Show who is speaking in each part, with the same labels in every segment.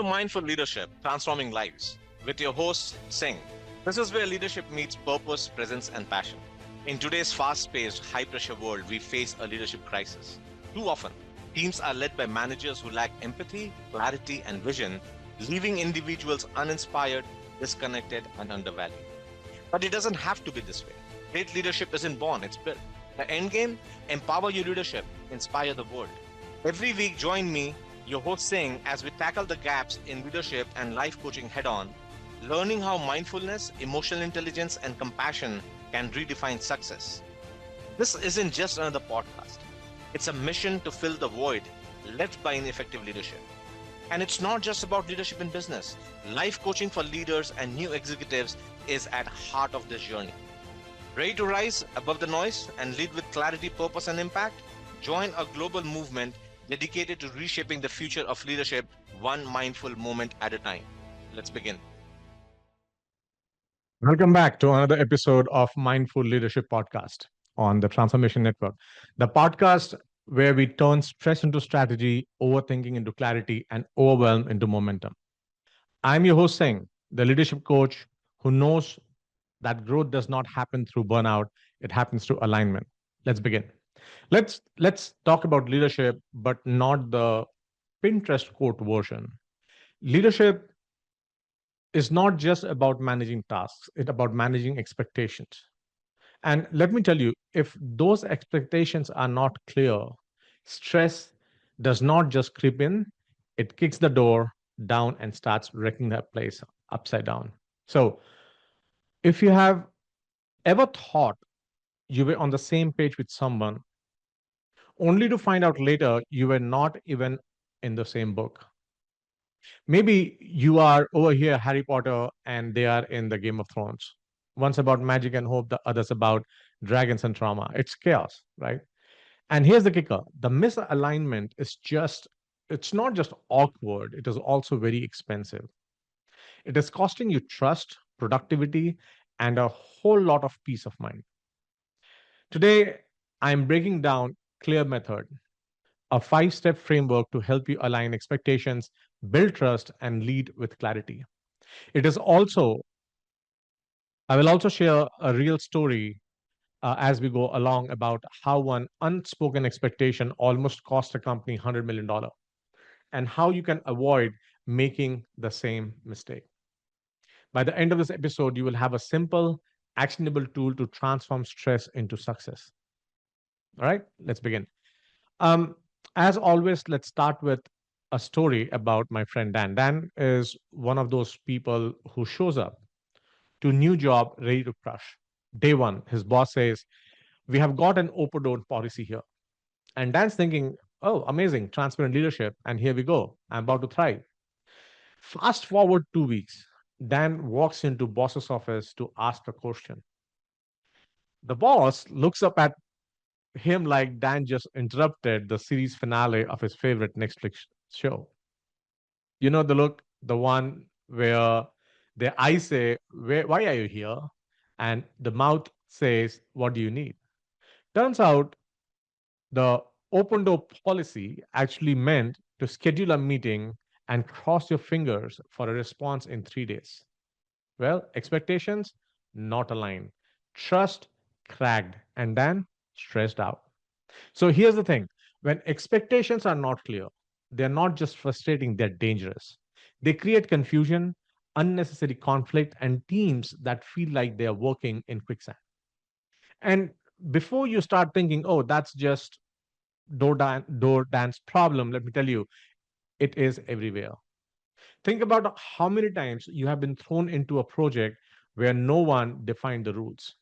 Speaker 1: Mindful Leadership Transforming Lives with your host, Singh. This is where leadership meets purpose, presence, and passion. In today's fast paced, high pressure world, we face a leadership crisis. Too often, teams are led by managers who lack empathy, clarity, and vision, leaving individuals uninspired, disconnected, and undervalued. But it doesn't have to be this way. Great leadership isn't born, it's built. The end game: empower your leadership, inspire the world. Every week, join me, your host Singh, as we tackle the gaps in leadership and life coaching head on, learning how mindfulness, emotional intelligence, and compassion can redefine success. This isn't just another podcast, it's a mission to fill the void left by ineffective leadership. And it's not just about leadership in business. Life coaching for leaders and new executives is at heart of this journey. Ready to rise above the noise and lead with clarity, purpose, and impact? Join a global movement dedicated to reshaping the future of leadership one mindful moment at a time. Let's begin.
Speaker 2: Welcome back to another episode of Mindful Leadership Podcast on the Transformation Network, the podcast where we turn stress into strategy, overthinking into clarity, and overwhelm into momentum. I'm your host, Singh, the leadership coach who knows that growth does not happen through burnout, it happens through alignment. Let's begin. Let's talk about leadership, but not the Pinterest quote version. Leadership is not just about managing tasks, it's about managing expectations. And let me tell you, if those expectations are not clear, stress does not just creep in, it kicks the door down and starts wrecking that place upside down. So, if you have ever thought you were on the same page with someone, only to find out later you were not even in the same book. Maybe you are over here, Harry Potter, and they are in the Game of Thrones. One's about magic and hope, the other's about dragons and trauma. It's chaos, right? And here's the kicker: the misalignment is it's not just awkward, it is also very expensive. It is costing you trust, productivity, and a whole lot of peace of mind. Today, I'm breaking down C.L.E.A.R method, a 5-step framework to help you align expectations, build trust, and lead with clarity. It is also, I will also share a real story as we go along about how one unspoken expectation almost cost a company $100 million and how you can avoid making the same mistake. By the end of this episode, you will have a simple, actionable tool to transform stress into success. All right, let's begin. Um, as always, let's start with a story about my friend Dan. Dan is one of those people who shows up to new job ready to crush. Day one, his boss says, "We have got an open door policy here." And Dan's thinking, "Oh, amazing, transparent leadership. And here we go. I'm about to thrive." Fast forward 2 weeks. Dan walks into boss's office to ask a question. The boss looks up at him like Dan just interrupted the series finale of his favorite Netflix show. You know the look, the one where the eyes say, Why are you here?" And the mouth says, "What do you need?" Turns out the open door policy actually meant to schedule a meeting and cross your fingers for a response in 3 days. Well, expectations not aligned, trust cracked, and then stressed out. So here's the thing: when expectations are not clear, they're not just frustrating, they're dangerous. They create confusion, unnecessary conflict, and teams that feel like they are working in quicksand. And before you start thinking, oh, that's just door dance problem, let me tell you, it is everywhere. Think about how many times you have been thrown into a project where no one defined the rules,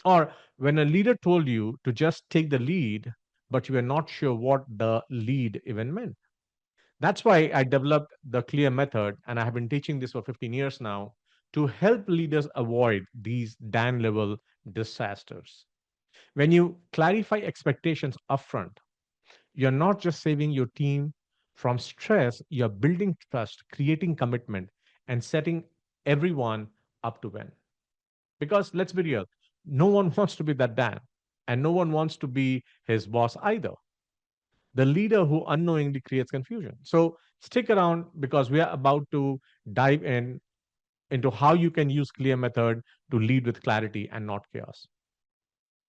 Speaker 2: or when a leader told you to just take the lead, but you were not sure what the lead even meant. That's why I developed the clear method, and I have been teaching this for 15 years now to help leaders avoid these Dan level disasters. When you clarify expectations upfront, you're not just saving your team from stress, you're building trust, creating commitment, and setting everyone up to win. Because let's be real, no one wants to be that Dan, and no one wants to be his boss either. the leader who unknowingly creates confusion. So stick around because we are about to dive in into how you can use clear method to lead with clarity and not chaos.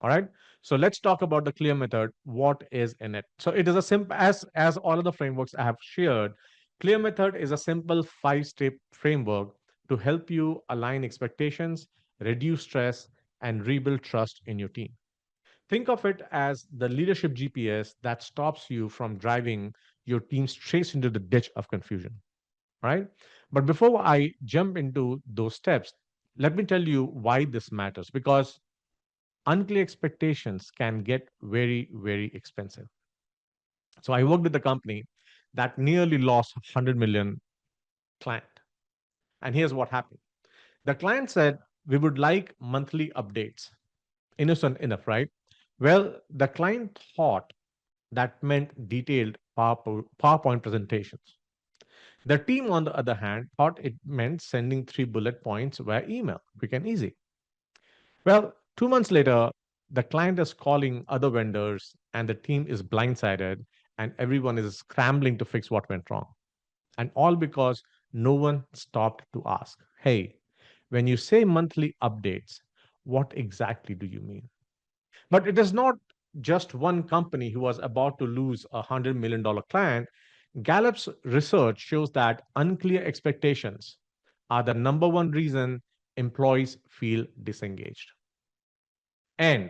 Speaker 2: All right. So let's talk about the clear method. What is in it? So it is a simple as all of the frameworks I have shared. Clear method is a simple 5-step framework to help you align expectations, reduce stress, and rebuild trust in your team. Think of it as the leadership GPS that stops you from driving your team straight into the ditch of confusion. Right. But before I jump into those steps, let me tell you why this matters because unclear expectations can get very, very expensive. So I worked with a company that nearly lost 100 million client. And here's what happened. The client said, we would like monthly updates. Innocent enough, right? Well, the client thought that meant detailed PowerPoint presentations. The team, on the other hand, thought it meant sending 3 bullet points via email, quick and easy. Well, 2 months later, the client is calling other vendors and the team is blindsided and everyone is scrambling to fix what went wrong. And all because no one stopped to ask, hey, when you say monthly updates, what exactly do you mean? But it is not just one company who was about to lose a $100 million client. Gallup's research shows that unclear expectations are the number one reason employees feel disengaged. And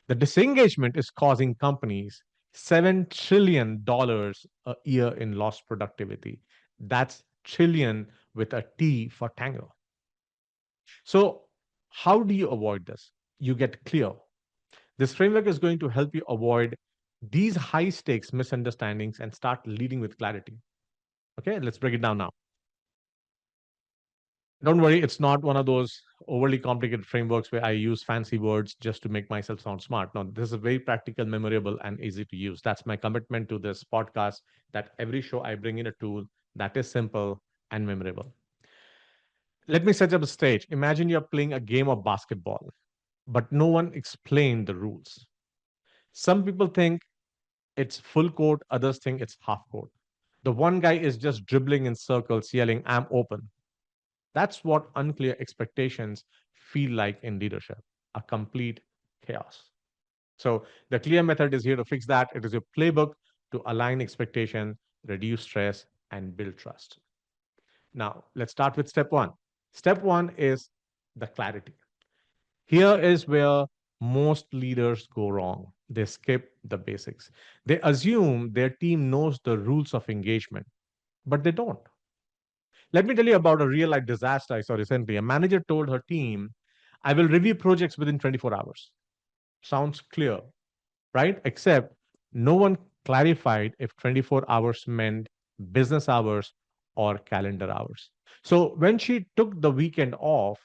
Speaker 2: the disengagement is causing companies $7 trillion a year in lost productivity. That's trillion with a T for tango. So, how do you avoid this? You get clear. This framework is going to help you avoid these high stakes misunderstandings and start leading with clarity. Okay, let's break it down now. Don't worry, it's not one of those overly complicated frameworks where I use fancy words just to make myself sound smart. No, this is very practical, memorable, and easy to use. That's my commitment to this podcast that every show I bring in a tool that is simple and memorable. Let me set up a stage. Imagine you're playing a game of basketball, but no one explained the rules. Some people think it's full court, others think it's half court. The one guy is just dribbling in circles, yelling, I'm open. That's what unclear expectations feel like in leadership, a complete chaos. So the clear method is here to fix that. It is your playbook to align expectation, reduce stress, and build trust. Now, let's start with step one. Step one is the clarity. Here is where most leaders go wrong. They skip the basics. They assume their team knows the rules of engagement, but they don't. Let me tell you about a real life disaster I saw recently. A manager told her team, I will review projects within 24 hours. Sounds clear, right? Except no one clarified if 24 hours meant business hours or calendar hours. So when she took the weekend off,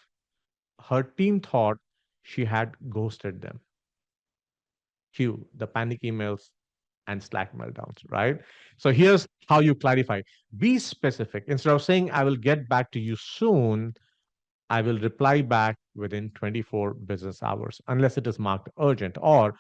Speaker 2: her team thought she had ghosted them. Cue the panic emails and Slack meltdowns, right? So here's how you clarify. Be specific. Instead of saying, I will get back to you soon, I will reply back within 24 business hours, unless it is marked urgent. Or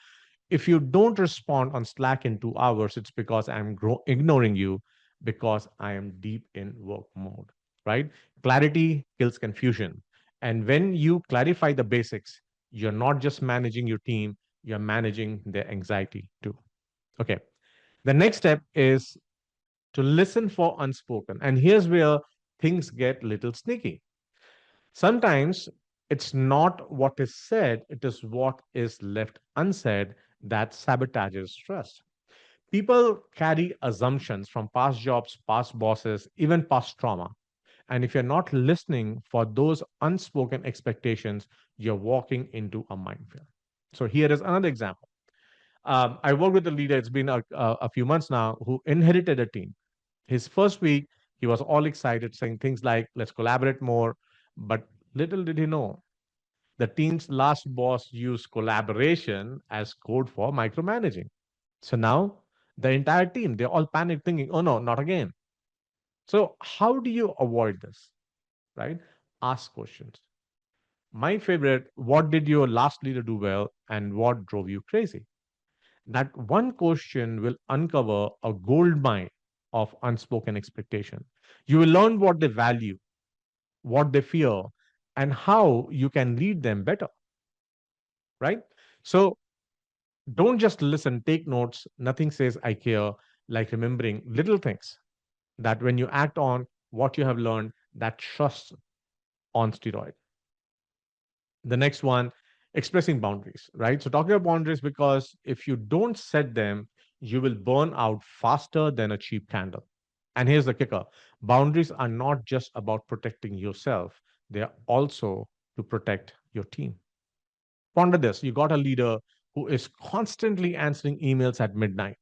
Speaker 2: if you don't respond on Slack in 2 hours, it's because I'm ignoring you because I am deep in work mode, right? Clarity kills confusion. And when you clarify the basics, you're not just managing your team, you're managing their anxiety too. Okay. The next step is to listen for unspoken. And here's where things get little sneaky. Sometimes it's not what is said, it is what is left unsaid that sabotages trust. People carry assumptions from past jobs, past bosses, even past trauma. And if you're not listening for those unspoken expectations, you're walking into a minefield. So here is another example. I worked with a leader, it's been a few months now, who inherited a team. His first week, he was all excited, saying things like, let's collaborate more. But little did he know, the team's last boss used collaboration as code for micromanaging. So now the entire team, they're all panicked thinking, oh no, not again. So how do you avoid this? Right? Ask questions. My favorite, what did your last leader do well and what drove you crazy? That one question will uncover a gold mine of unspoken expectation. You will learn what they value, what they fear, and how you can lead them better, right? So don't just listen, take notes. Nothing says I care like remembering little things that when you act on what you have learned, that trust on steroid. The next one, expressing boundaries, right? So talking about boundaries, because if you don't set them, you will burn out faster than a cheap candle. And here's the kicker: boundaries are not just about protecting yourself, they are also to protect your team. Ponder this: you got a leader who is constantly answering emails at midnight.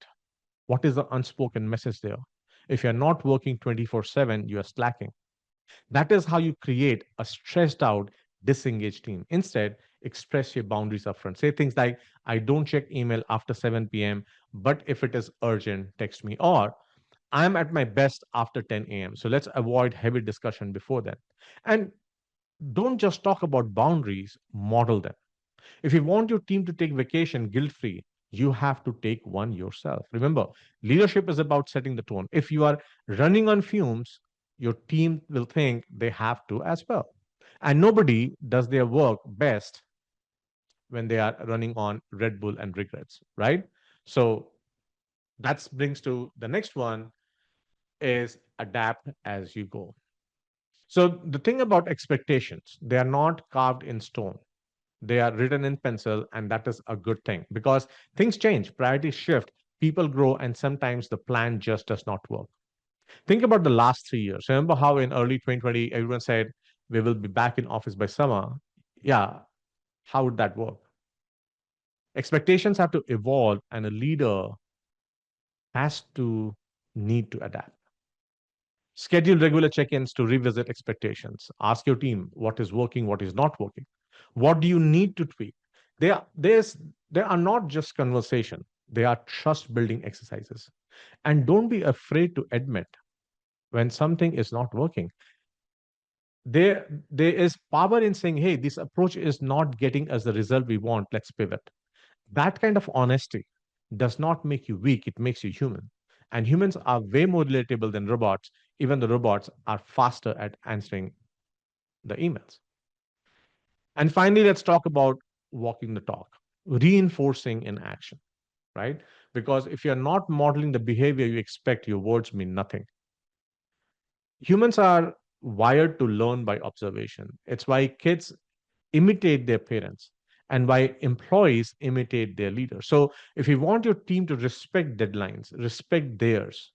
Speaker 2: What is the unspoken message there? If you're not working 24/7, you are slacking. That is how you create a stressed out, disengaged team. Instead, express your boundaries upfront. Say things like, I don't check email after 7 p.m., but if it is urgent, text me. Or I'm at my best after 10 a.m. So let's avoid heavy discussion before then. And don't just talk about boundaries, model them. If you want your team to take vacation guilt free, you have to take one yourself. Remember, leadership is about setting the tone. If you are running on fumes, your team will think they have to as well. And nobody does their work best when they are running on Red Bull and regrets, right? So that brings to the next one is adapt as you go. So the thing about expectations, they are not carved in stone. They are written in pencil, and that is a good thing because things change, priorities shift, people grow, and sometimes the plan just does not work. Think about the last 3 years. Remember how in early 2020, everyone said we will be back in office by summer? Yeah, how would that work? Expectations have to evolve, and a leader has to need to adapt. Schedule regular check ins to revisit expectations. Ask your team what is working, what is not working. What do you need to tweak? They are not just conversation, they are trust building exercises. And don't be afraid to admit when something is not working. There is power in saying, hey, this approach is not getting us the result we want. Let's pivot. That kind of honesty does not make you weak, it makes you human. And humans are way more relatable than robots. Even the robots are faster at answering the emails. And finally, let's talk about walking the talk, reinforcing in action, right? Because if you're not modeling the behavior you expect, your words mean nothing. Humans are wired to learn by observation. It's why kids imitate their parents and why employees imitate their leaders. So if you want your team to respect deadlines, respect theirs.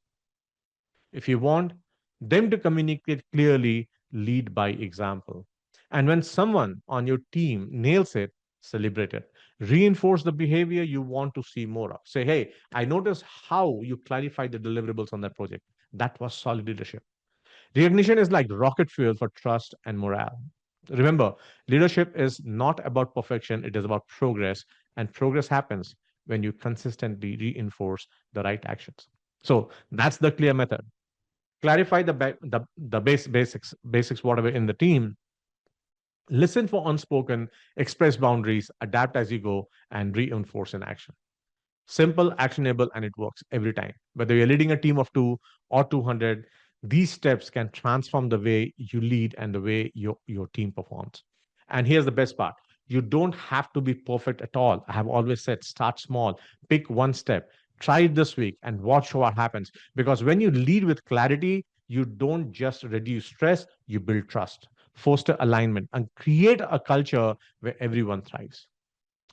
Speaker 2: If you want them to communicate clearly, lead by example. And when someone on your team nails it, celebrate it. Reinforce the behavior you want to see more of. Say, hey, I noticed how you clarified the deliverables on that project. That was solid leadership. Recognition is like rocket fuel for trust and morale. Remember, leadership is not about perfection, it is about progress. And progress happens when you consistently reinforce the right actions. So that's the clear method. Clarify the basics whatever in the team. Listen for unspoken, express boundaries, adapt as you go, and reinforce in action. Simple, actionable, and it works every time. Whether you're leading a team of 2 or 200, these steps can transform the way you lead and the way your team performs. And here's the best part: you don't have to be perfect at all. I have always said start small, pick one step, try it this week, and watch what happens. Because when you lead with clarity, you don't just reduce stress, you build trust, foster alignment, and create a culture where everyone thrives.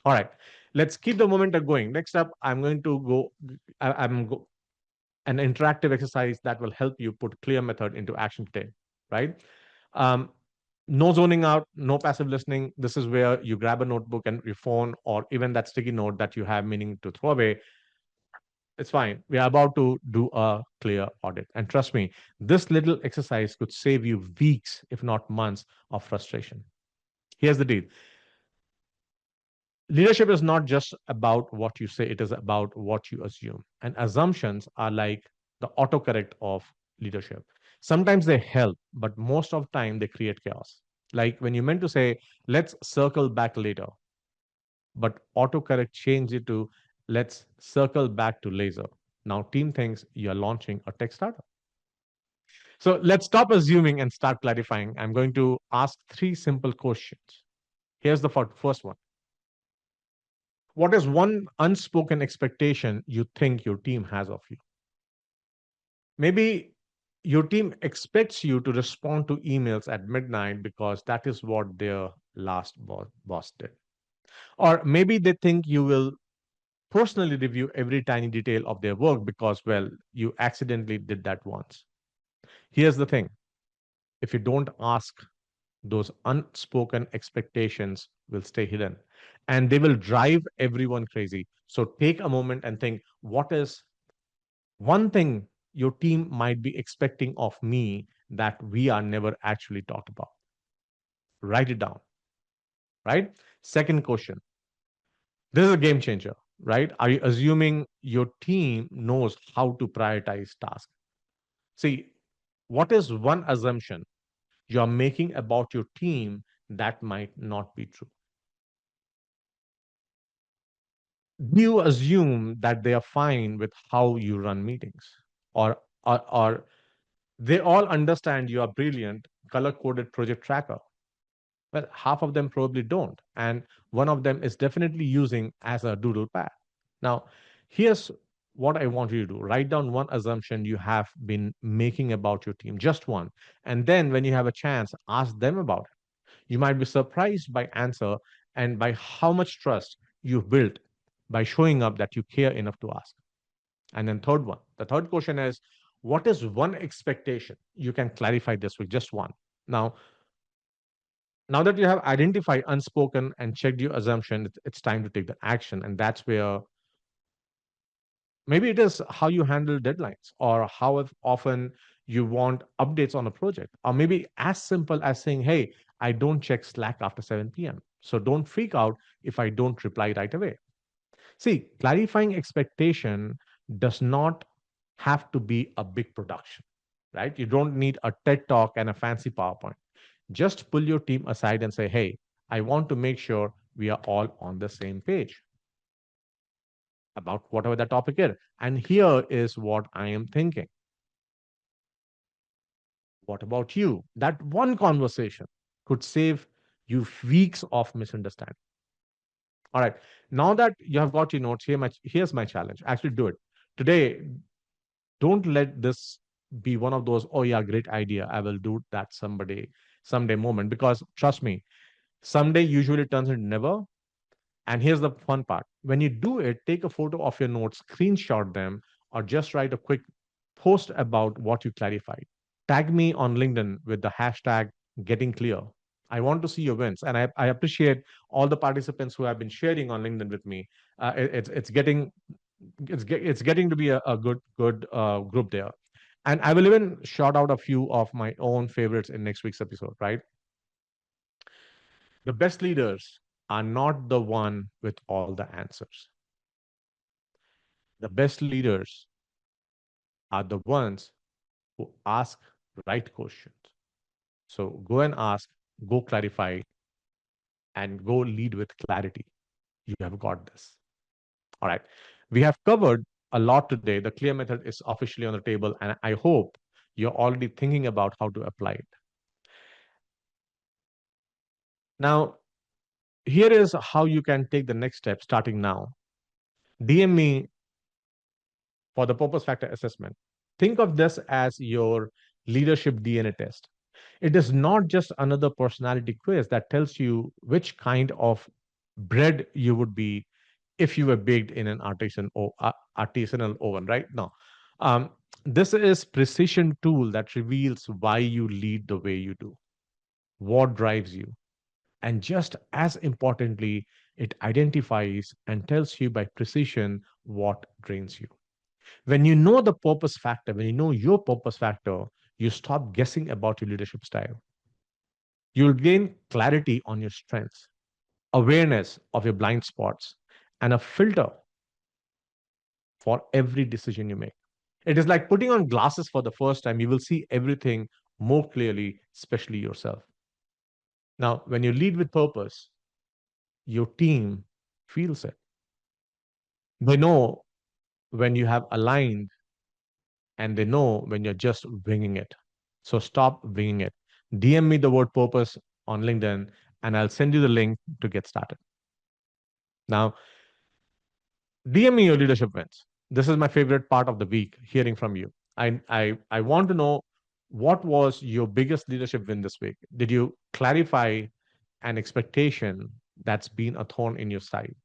Speaker 2: All right, let's keep the momentum going. Next up, I'm going to go. I'm go, an interactive exercise that will help you put clear method into action today. Right? Um, no zoning out, no passive listening. This is where you grab a notebook and your phone, or even that sticky note that you have meaning to throw away. It's fine. We are about to do a clear audit, and trust me, this little exercise could save you weeks, if not months, of frustration. Here's the deal: leadership is not just about what you say, it is about what you assume. And assumptions are like the autocorrect of leadership. Sometimes they help, but most of the time they create chaos. Like when you meant to say, let's circle back later, but autocorrect changed it to Let's circle back to laser. Now, team thinks you're launching a tech startup. So let's stop assuming and start clarifying. I'm going to ask three simple questions. Here's the first one. What is one unspoken expectation you think your team has of you? Maybe your team expects you to respond to emails at midnight because that is what their last boss did. Or maybe they think you will personally review every tiny detail of their work because, well, you accidentally did that once. Here's the thing, if you don't ask, those unspoken expectations will stay hidden and they will drive everyone crazy. So take a moment and think, what is one thing your team might be expecting of me that we are never actually talked about? Write it down, right? Second question. This is a game changer, right? Are you assuming your team knows how to prioritize tasks? See, what is one assumption you're making about your team that might not be true? Do you assume that they are fine with how you run meetings? Or they all understand you are brilliant, color coded project tracker? Well, half of them probably don't. And one of them is definitely using as a doodle pad. Now, here's what I want you to do, write down one assumption you have been making about your team, just one. And then when you have a chance, ask them about it. You might be surprised by answer and by how much trust you've built by showing up that you care enough to ask. And then third one, the third question is, what is one expectation? You can clarify this with just one. Now, now that you have identified unspoken and checked your assumption, it's time to take the action. And that's where maybe it is how you handle deadlines or how often you want updates on a project, or maybe as simple as saying, hey, I don't check Slack after 7 p.m. So don't freak out if I don't reply right away. See, clarifying expectation does not have to be a big production, right? You don't need a TED talk and a fancy PowerPoint. Just pull your team aside and say, hey, I want to make sure we are all on the same page about whatever the topic is. And here is what I am thinking. What about you? That one conversation could save you weeks of misunderstanding. All right. Now that you have got your notes, here's my challenge. Actually, do it. Today, don't let this be one of those, oh, yeah, great idea. I will do that someday moment. Because trust me, someday usually turns into never. And here's the fun part. When you do it, take a photo of your notes, screenshot them, or just write a quick post about what you clarified. Tag me on LinkedIn with the hashtag getting clear. I want to see your wins. And I appreciate all the participants who have been sharing on LinkedIn with me. It's getting it's getting to be a good group there. And I will even shout out a few of my own favorites in next week's episode, right? The best leaders are not the one with all the answers. The best leaders are the ones who ask right questions. So go and ask, go clarify, and go lead with clarity. You have got this. All right. We have covered a lot today. The clear method is officially on the table, and I hope you're already thinking about how to apply it. Now, here is how you can take the next step starting now. DM me for the purpose factor assessment. Think of this as your leadership DNA test. It is not just another personality quiz that tells you which kind of bread you would be if you were baked in an artisanal oven, right? No. Um, this is precision tool that reveals why you lead the way you do, what drives you, and just as importantly, it identifies and tells you by precision what drains you. When you know the purpose factor, when you know your purpose factor, you stop guessing about your leadership style. You'll gain clarity on your strengths, awareness of your blind spots, and a filter for every decision you make. It is like putting on glasses for the first time. You will see everything more clearly, especially yourself. Now, when you lead with purpose, your team feels it. They know when you have aligned, and they know when you're just winging it. So stop winging it. DM me the word purpose on LinkedIn, and I'll send you the link to get started. Now, DM me your leadership wins. This is my favorite part of the week, hearing from you. I want to know, what was your biggest leadership win this week? Did you clarify an expectation that's been a thorn in your side?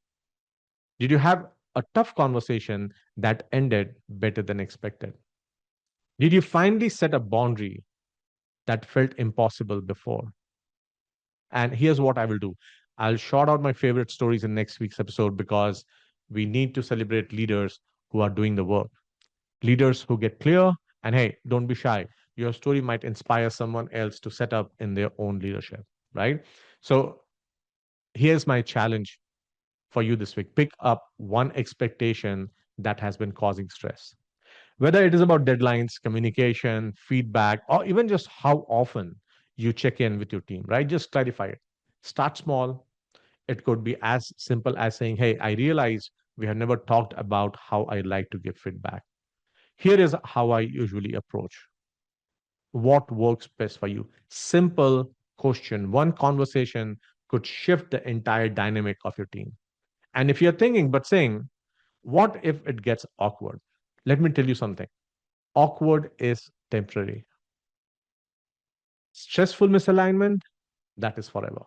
Speaker 2: Did you have a tough conversation that ended better than expected? Did you finally set a boundary that felt impossible before? And here's what I will do: I'll shout out my favorite stories in next week's episode, because we need to celebrate leaders who are doing the work, leaders who get clear. And hey, don't be shy. Your story might inspire someone else to set up in their own leadership, right? So here's my challenge for you this week: pick up one expectation that has been causing stress. Whether it is about deadlines, communication, feedback, or even just how often you check in with your team, right? Just clarify it. Start small. It could be as simple as saying, hey, I realize we have never talked about how I like to give feedback. Here is how I usually approach. What works best for you? Simple question. One conversation could shift the entire dynamic of your team. And if you're thinking, but saying, what if it gets awkward? Let me tell you something: awkward is temporary. Stressful misalignment, that is forever.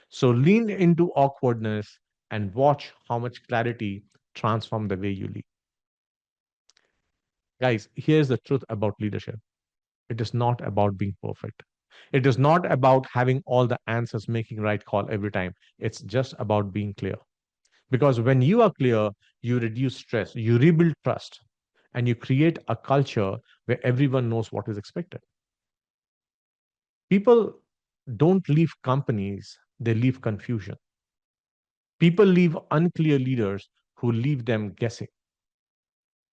Speaker 2: So lean into awkwardness and watch how much clarity transform the way you lead. Guys, here's the truth about leadership: it is not about being perfect. It is not about having all the answers, making right call every time. It's just about being clear. Because when you are clear, you reduce stress, you rebuild trust, and you create a culture where everyone knows what is expected. People don't leave companies, they leave confusion. People leave unclear leaders who leave them guessing.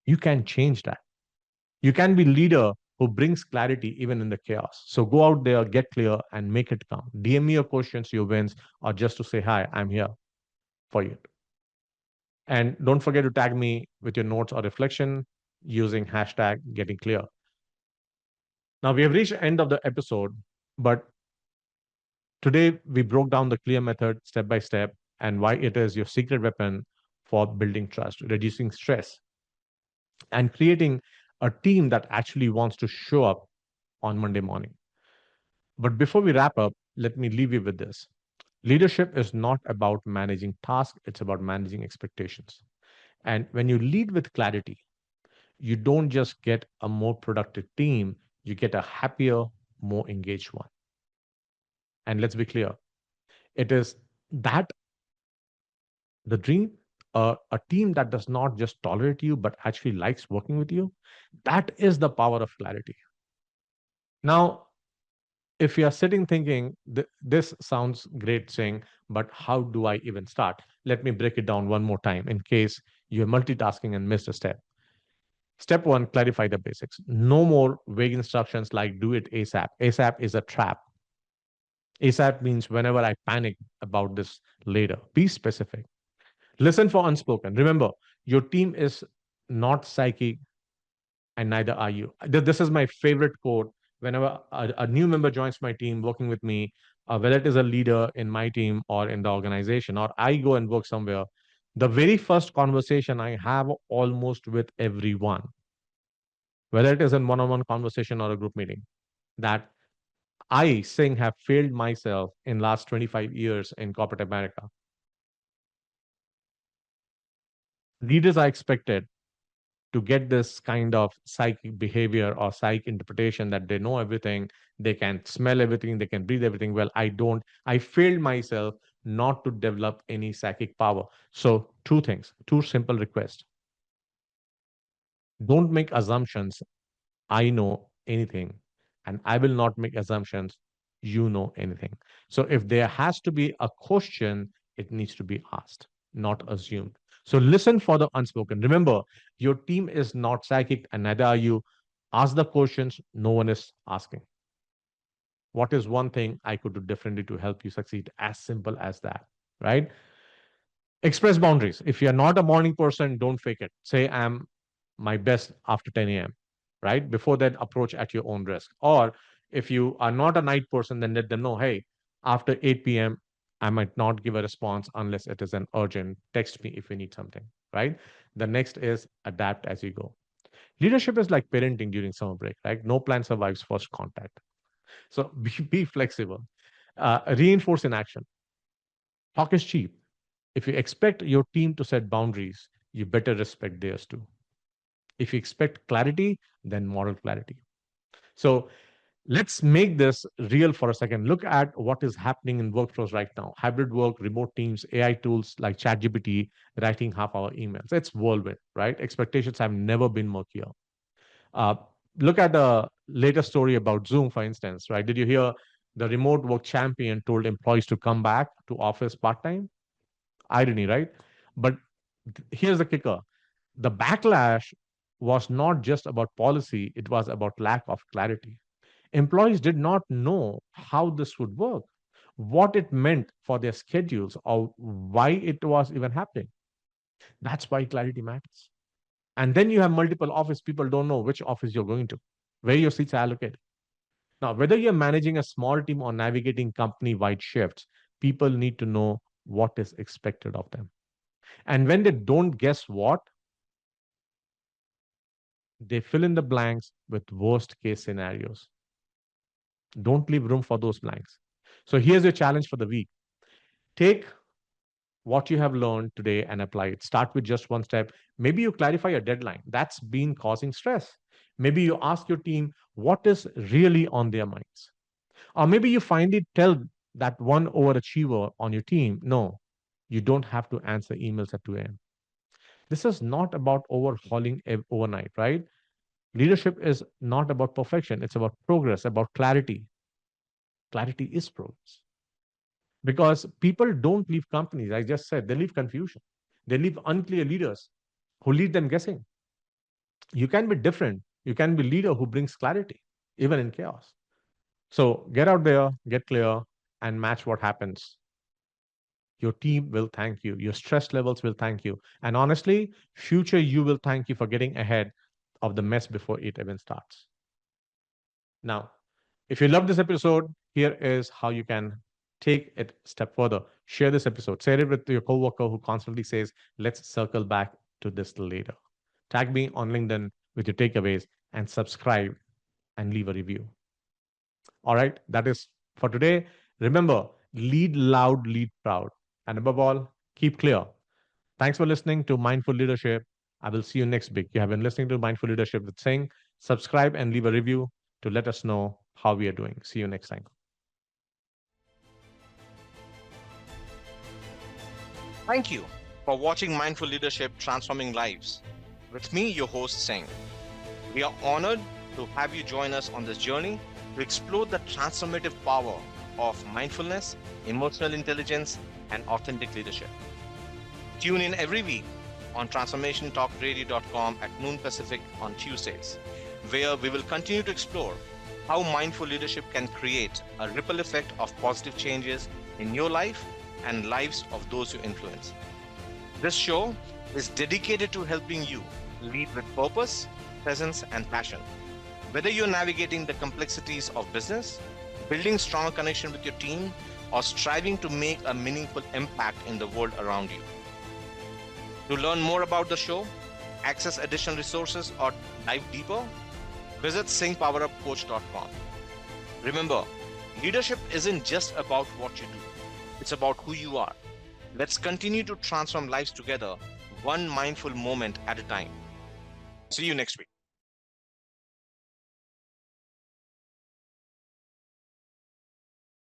Speaker 2: You can change that. You can be leader who brings clarity even in the chaos. So go out there, get clear, and make it count. DM me your questions, your wins, or just to say hi, I'm here for you. And don't forget to tag me with your notes or reflection using hashtag getting clear. Now we have reached the end of the episode, but today we broke down the clear method step by step, and why it is your secret weapon for building trust, reducing stress, and creating a team that actually wants to show up on Monday morning. But before we wrap up, let me leave you with this. Leadership is not about managing tasks, it's about managing expectations. And when you lead with clarity, you don't just get a more productive team, you get a happier, more engaged one. And let's be clear, it is that the dream, a team that does not just tolerate you, but actually likes working with you. That is the power of clarity. Now, if you are sitting thinking, this sounds great, saying, but how do I even start? Let me break it down one more time in case you're multitasking and missed a step. Step one, clarify the basics. No more vague instructions like do it ASAP. ASAP is a trap. ASAP means whenever I panic about this later. Be specific. Listen for unspoken. Remember, your team is not psychic, and neither are you. This is my favorite quote. Whenever a new member joins my team working with me, whether it is a leader in my team or in the organization, or I go and work somewhere, the very first conversation I have almost with everyone, whether it is in one on one conversation or a group meeting, that I, Singh, have failed myself in last 25 years in corporate America. Leaders are expected to get this kind of psychic behavior or psych interpretation that they know everything, they can smell everything, they can breathe everything. Well, I don't. I failed myself not to develop any psychic power. So, two things, two simple requests. Don't make assumptions. I know anything, and I will not make assumptions. You know anything. So, if there has to be a question, it needs to be asked, not assumed. So, listen for the unspoken. Remember, your team is not psychic, and neither are you. Ask the questions no one is asking. What is one thing I could do differently to help you succeed? As simple as that, right? Express boundaries. If you're not a morning person, don't fake it. Say, I'm my best after 10 a.m., right? Before that, approach at your own risk. Or if you are not a night person, then let them know, hey, after 8 p.m., I might not give a response unless it is an urgent. Text me if you need something, right? The next is adapt as you go. Leadership is like parenting during summer break, right? No plan survives first contact. So be flexible. Reinforce in action. Talk is cheap. If you expect your team to set boundaries, you better respect theirs too. If you expect clarity, then model clarity. So let's make this real for a second. Look at what is happening in workflows right now: hybrid work, remote teams, AI tools like ChatGPT writing half hour emails. It's whirlwind, right? Expectations have never been murkier. Uh, Look at the latest story about Zoom, for instance, right? Did you hear the remote work champion told employees to come back to office part time? Irony, right? But here's the kicker: the backlash was not just about policy, it was about lack of clarity. Employees did not know how this would work, what it meant for their schedules, or why it was even happening. That's why clarity matters. And then you have multiple office, people don't know which office you're going to, where your seats are allocated. Now, whether you're managing a small team or navigating company wide shifts, people need to know what is expected of them. And when they don't, guess what? They fill in the blanks with worst case scenarios. Don't leave room for those blanks. So here's your challenge for the week: take what you have learned today and apply it. Start with just one step. Maybe you clarify a deadline that's been causing stress. Maybe you ask your team what is really on their minds. Or maybe you finally tell that one overachiever on your team, no, you don't have to answer emails at 2 a.m. This is not about overhauling overnight, right? Leadership is not about perfection, it's about progress, about clarity. Clarity is progress. Because people don't leave companies, I just said, they leave confusion. They leave unclear leaders who lead them guessing. You can be different. You can be a leader who brings clarity, even in chaos. So get out there, get clear, and match what happens. Your team will thank you. Your stress levels will thank you. And honestly, future you will thank you for getting ahead of the mess before it even starts. Now, if you love this episode, here is how you can take it a step further. Share this episode. Share it with your coworker who constantly says, let's circle back to this later. Tag me on LinkedIn with your takeaways and subscribe and leave a review. All right, that is for today. Remember, lead loud, lead proud. And above all, keep clear. Thanks for listening to Mindful Leadership. I will see you next week. You have been listening to Mindful Leadership with Singh. Subscribe and leave a review to let us know how we are doing. See you next time.
Speaker 1: Thank you for watching Mindful Leadership Transforming Lives. With me, your host, Singh. We are honored to have you join us on this journey to explore the transformative power of mindfulness, emotional intelligence, and authentic leadership. Tune in every week on transformationtalkradio.com at noon Pacific on Tuesdays, where we will continue to explore how mindful leadership can create a ripple effect of positive changes in your life and lives of those you influence. This show is dedicated to helping you lead with purpose, presence, and passion. Whether you're navigating the complexities of business, building strong connection with your team, or striving to make a meaningful impact in the world around you. To learn more about the show, access additional resources, or dive deeper, visit singpowerupcoach.com. Remember, leadership isn't just about what you do, it's about who you are. Let's continue to transform lives together, one mindful moment at a time. See you next week.